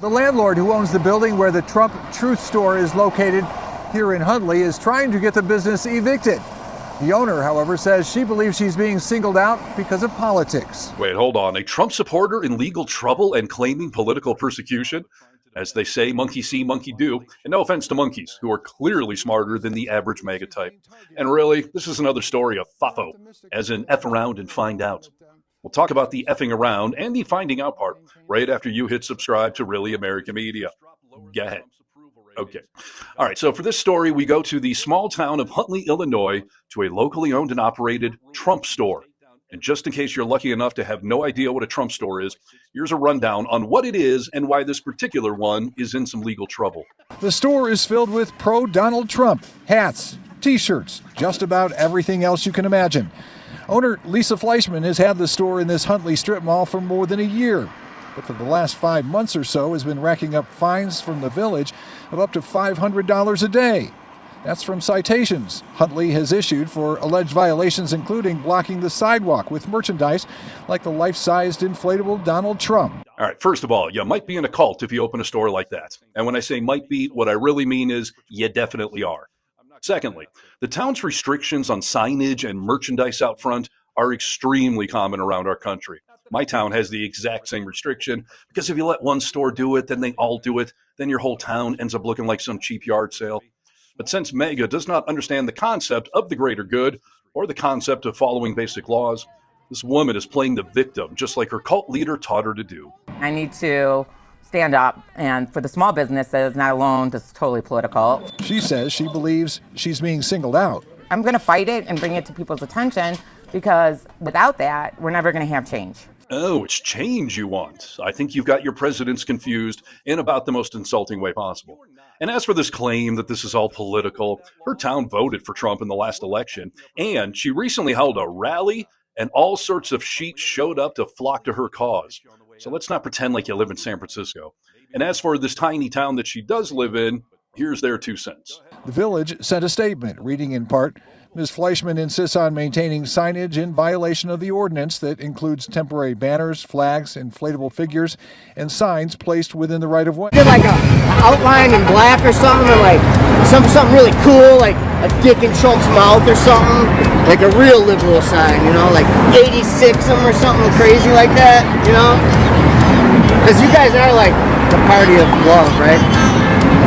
The landlord who owns the building where the Trump Truth Store is located here in Huntley is trying to get the business evicted. The owner, however, says she believes she's being singled out because of politics. Wait, hold on. A Trump supporter in legal trouble and claiming political persecution? As they say, monkey see, monkey do. And no offense to monkeys, who are clearly smarter than the average MAGA type. And really, this is another story of FAFO, as in F around and find out. We'll talk about the effing around and the finding out part right after you hit subscribe to Really American Media. Go ahead. Okay. All right. So for this story, we go to the small town of Huntley, Illinois, to a locally owned and operated Trump store. And just in case you're lucky enough to have no idea what a Trump store is, here's a rundown on what it is and why this particular one is in some legal trouble. The store is filled with pro-Donald Trump hats, T-shirts, just about everything else you can imagine. Owner Lisa Fleischman has had the store in this Huntley strip mall for more than a year, but for the last 5 months or so has been racking up fines from the village of up to $500 a day. That's from citations Huntley has issued for alleged violations, including blocking the sidewalk with merchandise like the life-sized inflatable Donald Trump. All right, first of all, you might be in a cult if you open a store like that. And when I say might be, what I really mean is you definitely are. Secondly, the town's restrictions on signage and merchandise out front are extremely common around our country. My town has the exact same restriction because if you let one store do it, then they all do it, then your whole town ends up looking like some cheap yard sale. But since MAGA does not understand the concept of the greater good or the concept of following basic laws, this woman is playing the victim just like her cult leader taught her to do. I need to stand up, and for the small businesses, not alone, this is totally political. She says she believes she's being singled out. I'm going to fight it and bring it to people's attention because without that, we're never going to have change. Oh, it's change you want. I think you've got your presidents confused in about the most insulting way possible. And as for this claim that this is all political, her town voted for Trump in the last election, and she recently held a rally, and all sorts of sheep showed up to flock to her cause. So let's not pretend like you live in San Francisco. And as for this tiny town that she does live in, here's their 2 cents. The village sent a statement, reading in part, Ms. Fleischman insists on maintaining signage in violation of the ordinance that includes temporary banners, flags, inflatable figures, and signs placed within the right-of-way. Did like a outline in black or something, or like something really cool, like a dick in Trump's mouth or something, like a real liberal sign, you know, like 86 them or something crazy like that, you know? Because you guys are like the party of love, right?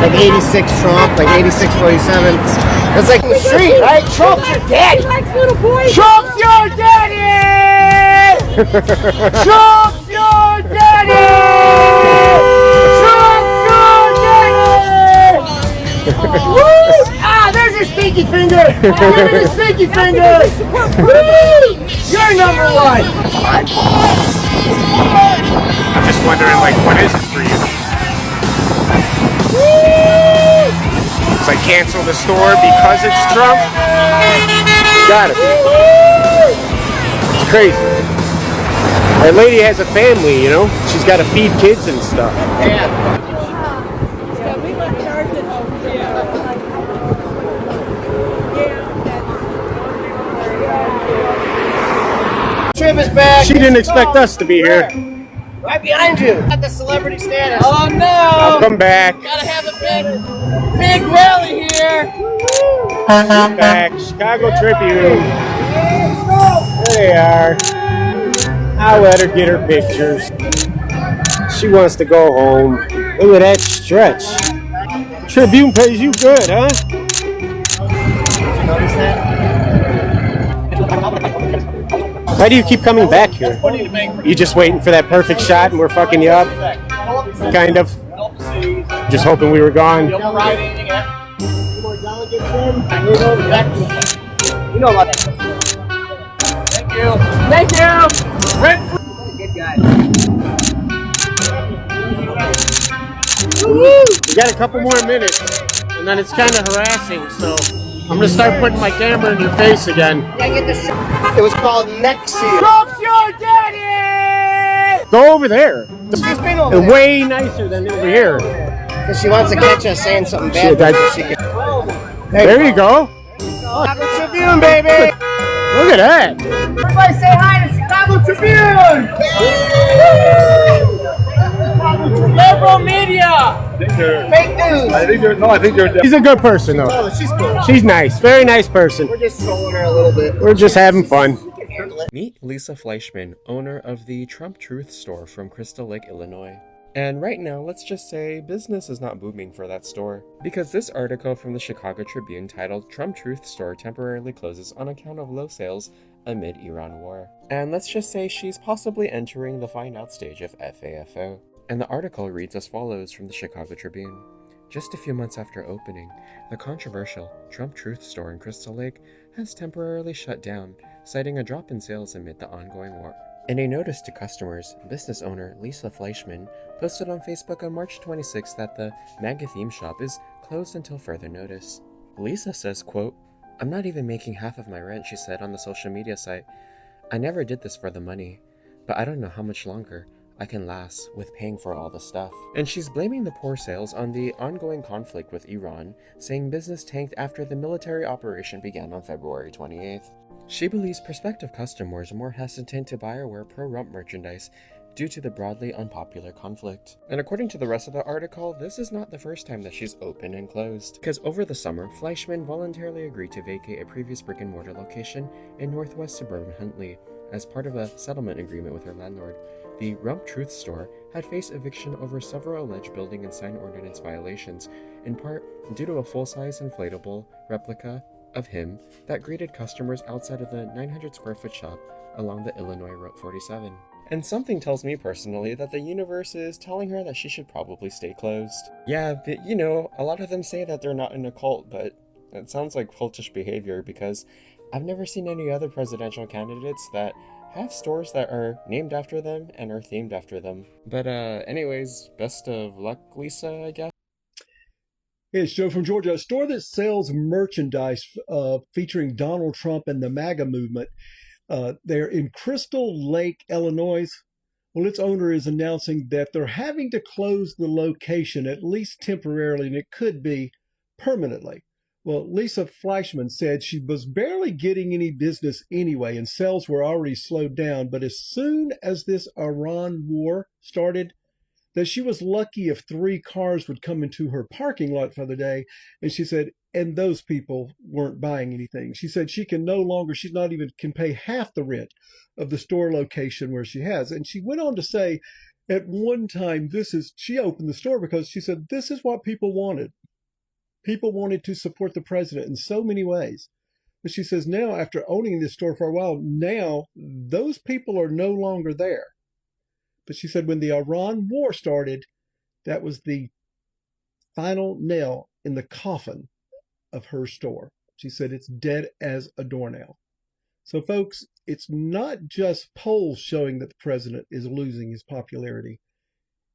Like 86 Trump, like 86 47. It's like the street, right? Trump's your daddy. Trump's your daddy. Trump's your daddy. Trump's your daddy. Woo! Ah, there's your stinky finger. There's your stinky finger. Woo! You're number one. I'm just wondering, like, what is it for you? So I cancel the store because it's Trump? Gotta be. It's crazy. That lady has a family, you know? She's got to feed kids and stuff. Yeah. Trip is back. She didn't expect us to be here. Right behind you. Got the celebrity status. Oh no! I'll come back. Gotta have a big rally here. Come back. Chicago Tribune. There they are. I'll let her get her pictures. She wants to go home. Look at that stretch. Tribune pays you good, huh? Notice that? Why do you keep coming back here? You just waiting for that perfect shot and we're fucking you up? Kind of. Just hoping we were gone. You know about that. Thank you. Thank you. Good guy. We got a couple more minutes and then it's kind of harassing, so I'm going to start putting my camera in your face again. It was called neck seal. Trump's your daddy! Go over there. She's been over They're there. way nicer than over here. Because she wants to catch us saying something bad. There you go. Chicago Tribune, baby! Look at that. Everybody say hi to Chicago Tribune! Liberal media. Fake news. She's a good person, though. Oh, she's cool. She's nice. Very nice person. We're just trolling her a little bit. We're just having fun. Meet Lisa Fleischman, owner of the Trump Truth store from Crystal Lake, Illinois. And right now, let's just say business is not booming for that store. Because this article from the Chicago Tribune titled Trump Truth Store Temporarily Closes on Account of Low Sales Amid Iran War. And let's just say she's possibly entering the find out stage of FAFO. And the article reads as follows from the Chicago Tribune. Just a few months after opening, the controversial Trump Truth store in Crystal Lake has temporarily shut down, citing a drop in sales amid the ongoing war. In a notice to customers, business owner Lisa Fleischman posted on Facebook on March 26 that the MAGA theme shop is closed until further notice. Lisa says, quote, "I'm not even making half of my rent," she said on the social media site. "I never did this for the money, but I don't know how much longer I can last with paying for all the stuff." And she's blaming the poor sales on the ongoing conflict with Iran, saying business tanked after the military operation began on February 28th. She believes prospective customers are more hesitant to buy or wear pro-Rump merchandise due to the broadly unpopular conflict. And according to the rest of the article, this is not the first time that she's open and closed. Because over the summer, Fleischman voluntarily agreed to vacate a previous brick-and-mortar location in northwest suburban Huntley as part of a settlement agreement with her landlord. The Rump Truth store had faced eviction over several alleged building and sign ordinance violations, in part due to a full-size inflatable replica of him that greeted customers outside of the 900 square foot shop along the Illinois Route 47. And something tells me personally that the universe is telling her that she should probably stay closed. Yeah, but you know, a lot of them say that they're not in a cult, but it sounds like cultish behavior because I've never seen any other presidential candidates that have stores that are named after them and are themed after them. But anyways, best of luck, Lisa, I guess. Hey, it's Joe from Georgia. A store that sells merchandise featuring Donald Trump and the MAGA movement. They're in Crystal Lake, Illinois. Well, its owner is announcing that they're having to close the location, at least temporarily, and it could be permanently. Well, Lisa Fleischman said she was barely getting any business anyway, and sales were already slowed down. But as soon as this Iran war started, that she was lucky if 3 cars would come into her parking lot for the day. And she said, and those people weren't buying anything. She said she's not even can pay half the rent of the store location where she has. And she went on to say at one time, she opened the store because she said, this is what people wanted. People wanted to support the president in so many ways. But she says now, after owning this store for a while, now those people are no longer there. But she said when the Iran war started, that was the final nail in the coffin of her store. She said it's dead as a doornail. So folks, it's not just polls showing that the president is losing his popularity.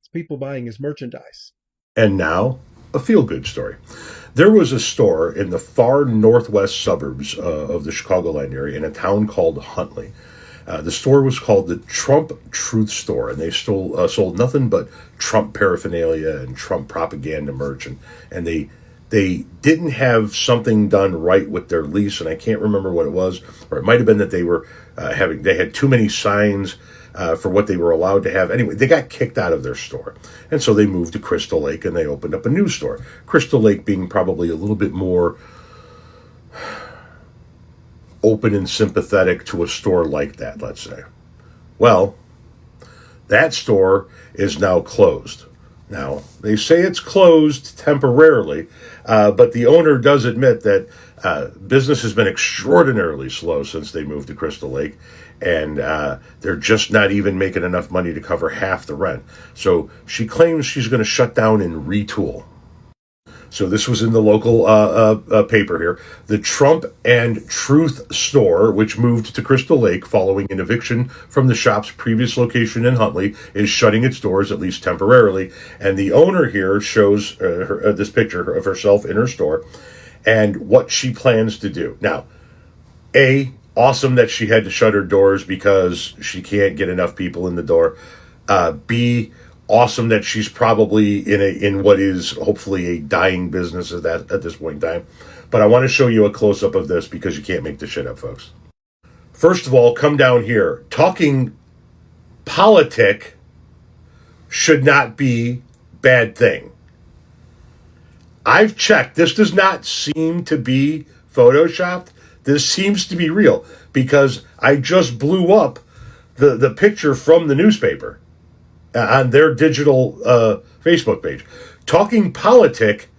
It's people buying his merchandise. And now, a feel-good story. There was a store in the far northwest suburbs of the Chicagoland area in a town called Huntley. The store was called the Trump Truth Store, and they sold nothing but Trump paraphernalia and Trump propaganda merch, and they didn't have something done right with their lease, and I can't remember what it was, or it might have been that they had too many signs for what they were allowed to have. Anyway, they got kicked out of their store, and so they moved to Crystal Lake, and they opened up a new store. Crystal Lake being probably a little bit more open and sympathetic to a store like that, let's say. Well, that store is now closed. Now, they say it's closed temporarily, but the owner does admit that business has been extraordinarily slow since they moved to Crystal Lake, and they're just not even making enough money to cover half the rent. So she claims she's going to shut down and retool. So this was in the local paper here. The Trump and Truth store, which moved to Crystal Lake following an eviction from the shop's previous location in Huntley, is shutting its doors, at least temporarily. And the owner here shows this picture of herself in her store and what she plans to do. Now, awesome that she had to shut her doors because she can't get enough people in the door. B, awesome that she's probably in what is hopefully a dying business at this point in time. But I want to show you a close-up of this because you can't make this shit up, folks. First of all, come down here. Talking politic, should not be bad thing. I've checked. This does not seem to be photoshopped. This seems to be real because I just blew up the picture from the newspaper on their digital Facebook page. Talking politic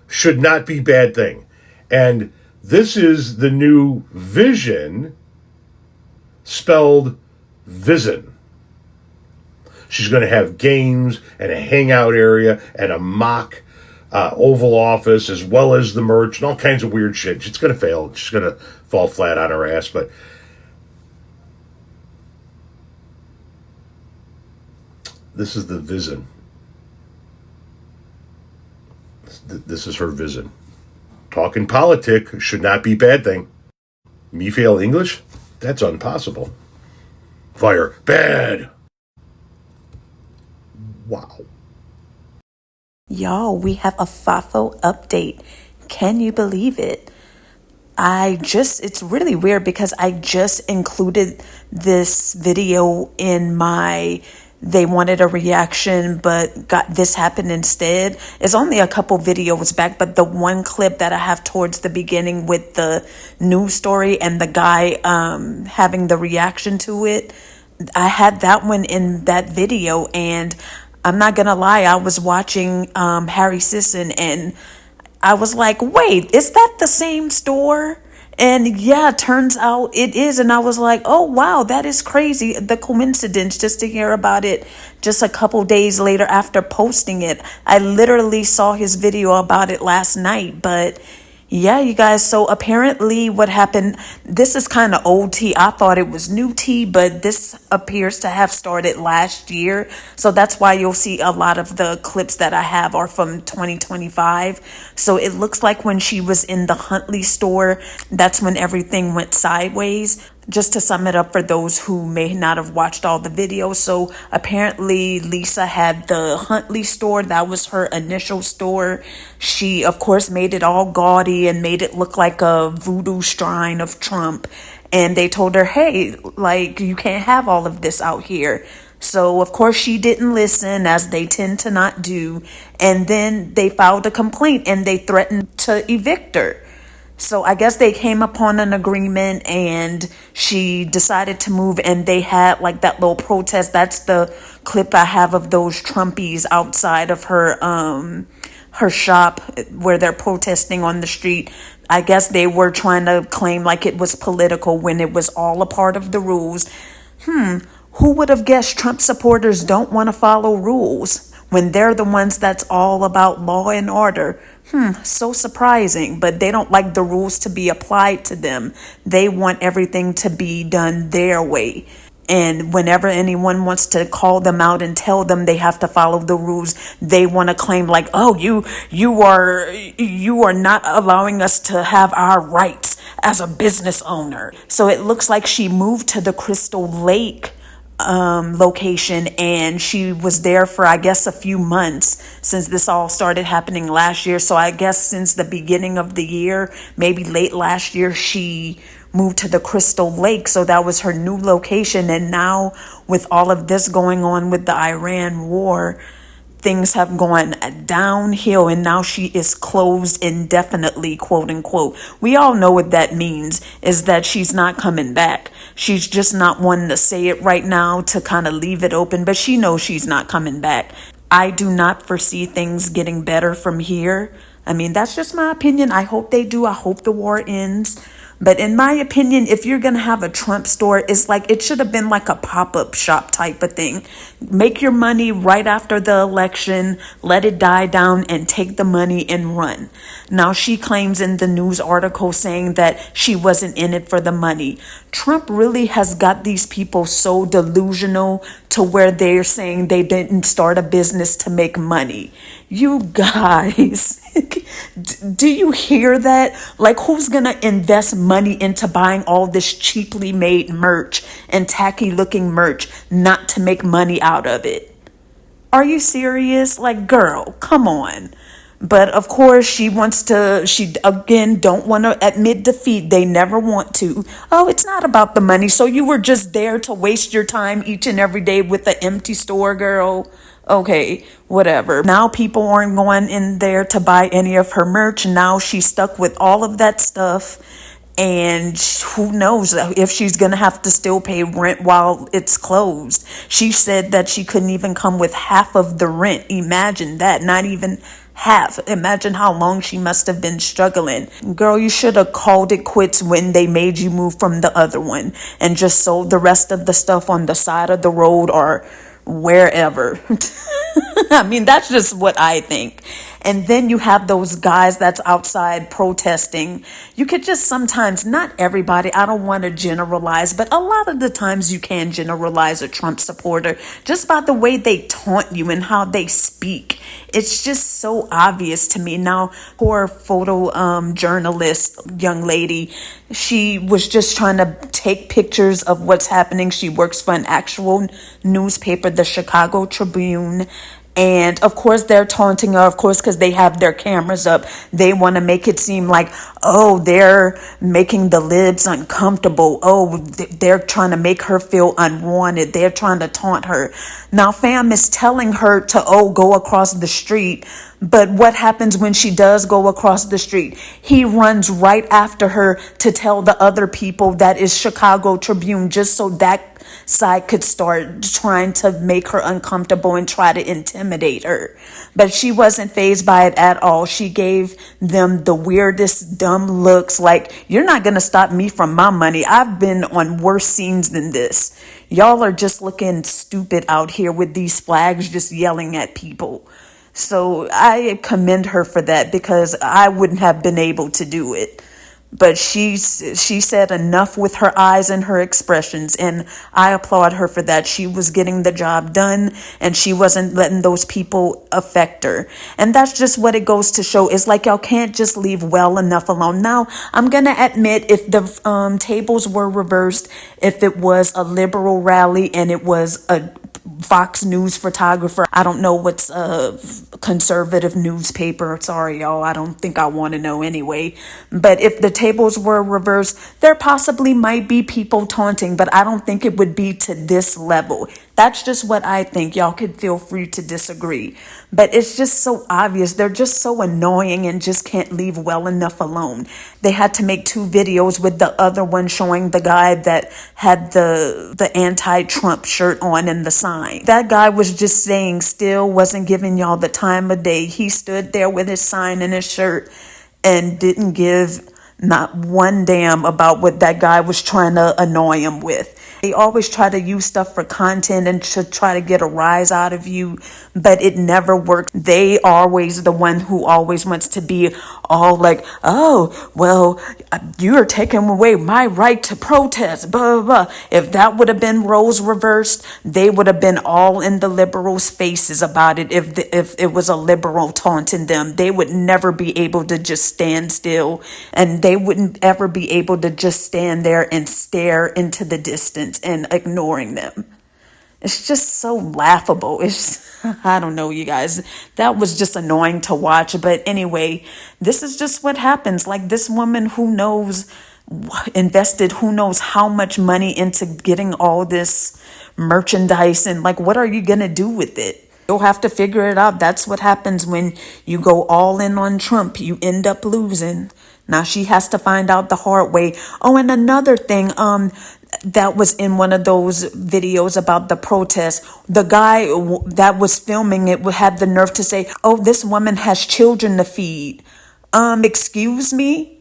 should not be bad thing. And this is the new Vision spelled Vision. She's going to have games and a hangout area and a mock Oval Office, as well as the merch and all kinds of weird shit. She's going to fail. She's going to fall flat on her ass. But this is the Vision. This is her vision. Talking politic should not be bad thing. Me fail English? That's impossible. Fire. Bad. Wow. Y'all, we have a FAFO update. Can you believe it? It's really weird because I just included this video in my they wanted a reaction, but this happened instead. It's only a couple videos back, but the one clip that I have towards the beginning with the news story and the guy having the reaction to it, I had that one in that video, and I'm not gonna lie, I was watching Harry Sisson and I was like, wait, is that the same store? And yeah, turns out it is. And I was like, oh, wow, that is crazy. The coincidence just to hear about it just a couple days later after posting it. I literally saw his video about it last night. But yeah, you guys, so apparently what happened, this is kind of old tea. I thought it was new tea, but this appears to have started last year. So that's why you'll see a lot of the clips that I have are from 2025. So it looks like when she was in the Huntley store, that's when everything went sideways. Just to sum it up for those who may not have watched all the videos. So apparently Lisa had the Huntley store. That was her initial store. She, of course, made it all gaudy and made it look like a voodoo shrine of Trump. And they told her, hey, like, you can't have all of this out here. So, of course, she didn't listen, as they tend to not do. And then they filed a complaint and they threatened to evict her. So I guess they came upon an agreement and she decided to move, and they had like that little protest. That's the clip I have of those Trumpies outside of her shop where they're protesting on the street. I guess they were trying to claim like it was political when it was all a part of the rules. Who would have guessed Trump supporters don't want to follow rules when they're the ones that's all about law and order? So surprising, but they don't like the rules to be applied to them. They want everything to be done their way. And whenever anyone wants to call them out and tell them they have to follow the rules, they want to claim like, oh, you are not allowing us to have our rights as a business owner. So it looks like she moved to the Crystal Lake location, and she was there for, I guess, a few months since this all started happening last year. So I guess since the beginning of the year, maybe late last year, she moved to the Crystal Lake. So that was her new location. And now with all of this going on with the Iran war, things have gone downhill, and now she is closed indefinitely, quote unquote. We all know what that means, is that she's not coming back. She's just not wanting to say it right now to kind of leave it open, but she knows she's not coming back. I do not foresee things getting better from here. I mean, that's just my opinion. I hope they do. I hope the war ends. But in my opinion, if you're going to have a Trump store, it's like it should have been like a pop-up shop type of thing. Make your money right after the election, let it die down, and take the money and run. Now, she claims in the news article saying that she wasn't in it for the money. Trump really has got these people so delusional to where they're saying they didn't start a business to make money. You guys, do you hear that? Like, who's gonna invest money into buying all this cheaply made merch and tacky looking merch not to make money out of it? Are you serious? Like, girl, come on. But of course, she again don't want to admit defeat. They never want to. Oh, it's not about the money. So you were just there to waste your time each and every day with the empty store, girl. Okay, whatever. Now people aren't going in there to buy any of her merch. Now she's stuck with all of that stuff. And who knows if she's going to have to still pay rent while it's closed. She said that she couldn't even come with half of the rent. Imagine that, not even half. Imagine how long she must have been struggling. Girl, you should have called it quits when they made you move from the other one and just sold the rest of the stuff on the side of the road or wherever. I mean, that's just what I think. And then you have those guys that's outside protesting. You could just sometimes, not everybody, I don't want to generalize, but a lot of the times you can generalize a Trump supporter just by the way they taunt you and how they speak. It's just so obvious to me. Now, poor photo journalist, young lady, she was just trying to take pictures of what's happening. She works for an actual newspaper, the Chicago Tribune. And of course, they're taunting her, of course, because they have their cameras up. They want to make it seem like, oh, they're making the libs uncomfortable. Oh, they're trying to make her feel unwanted. They're trying to taunt her. Now, fam is telling her to, go across the street. But what happens when she does go across the street? He runs right after her to tell the other people that is Chicago Tribune, just so that side could start trying to make her uncomfortable and try to intimidate her. But she wasn't fazed by it at all. She gave them the weirdest dumb looks like, you're not going to stop me from my money. I've been on worse scenes than this. Y'all are just looking stupid out here with these flags just yelling at people. So I commend her for that because I wouldn't have been able to do it. But she said enough with her eyes and her expressions, and I applaud her for that. She was getting the job done, and she wasn't letting those people affect her. And that's just what it goes to show. It's like y'all can't just leave well enough alone. Now, I'm going to admit, if the tables were reversed, if it was a liberal rally and it was a Fox News photographer, I don't know what's a conservative newspaper. Sorry, y'all. I don't think I want to know anyway. But if the tables were reversed, there possibly might be people taunting, but I don't think it would be to this level. That's just what I think. Y'all could feel free to disagree. But it's just so obvious. They're just so annoying and just can't leave well enough alone. They had to make 2 videos with the other one showing the guy that had the anti-Trump shirt on and the sign. That guy was just saying still wasn't giving y'all the time of day. He stood there with his sign and his shirt and didn't give not one damn about what that guy was trying to annoy him with. They always try to use stuff for content and to try to get a rise out of you, but it never works. They always the one who always wants to be all like, oh, well, you're taking away my right to protest, blah, blah, blah. If that would have been roles reversed, they would have been all in the liberals' faces about it. If it was a liberal taunting them, they would never be able to just stand still, and they wouldn't ever be able to just stand there and stare into the distance and ignoring them. It's just so laughable. I don't know, you guys. That was just annoying to watch. But anyway, this is just what happens. Like this woman who knows invested who knows how much money into getting all this merchandise, and like, what are you going to do with it? You'll have to figure it out. That's what happens when you go all in on Trump. You end up losing. Now she has to find out the hard way. Oh, and another thing, that was in one of those videos about the protest. The guy that was filming it had the nerve to say, oh, this woman has children to feed. Excuse me?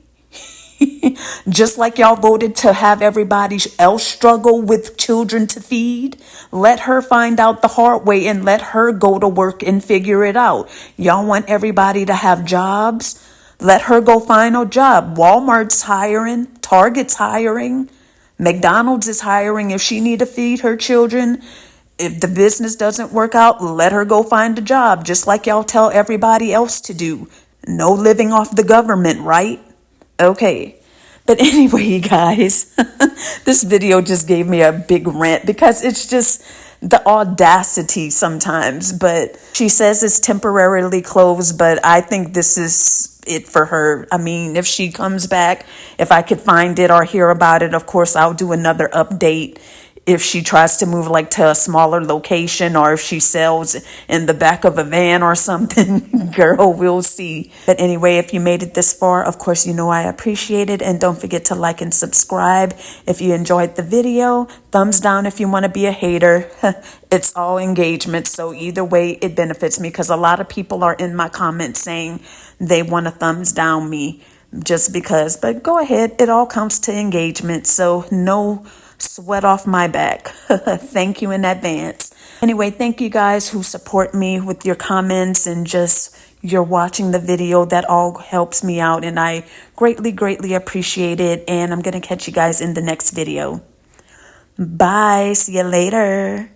Just like y'all voted to have everybody else struggle with children to feed, let her find out the hard way and let her go to work and figure it out. Y'all want everybody to have jobs? Let her go find a job. Walmart's hiring, Target's hiring, McDonald's is hiring if she need to feed her children. If the business doesn't work out, let her go find a job, just like y'all tell everybody else to do. No living off the government, right? Okay. But anyway, you guys, this video just gave me a big rant because it's just the audacity sometimes. But she says it's temporarily closed, but I think this is it for her. I mean, if she comes back, if I could find it or hear about it, of course, I'll do another update. if she tries to move like to a smaller location or if she sells in the back of a van or something. Girl, we'll see. But anyway, if you made it this far, of course, you know I appreciate it. And don't forget to like and subscribe if you enjoyed the video. Thumbs down if you want to be a hater. It's all engagement. So either way, it benefits me because a lot of people are in my comments saying they want to thumbs down me just because. But go ahead. It all counts to engagement. So no sweat off my back. Thank you in advance. Anyway, thank you guys who support me with your comments and just you're watching the video. That all helps me out and I greatly, greatly appreciate it. And I'm going to catch you guys in the next video. Bye. See you later.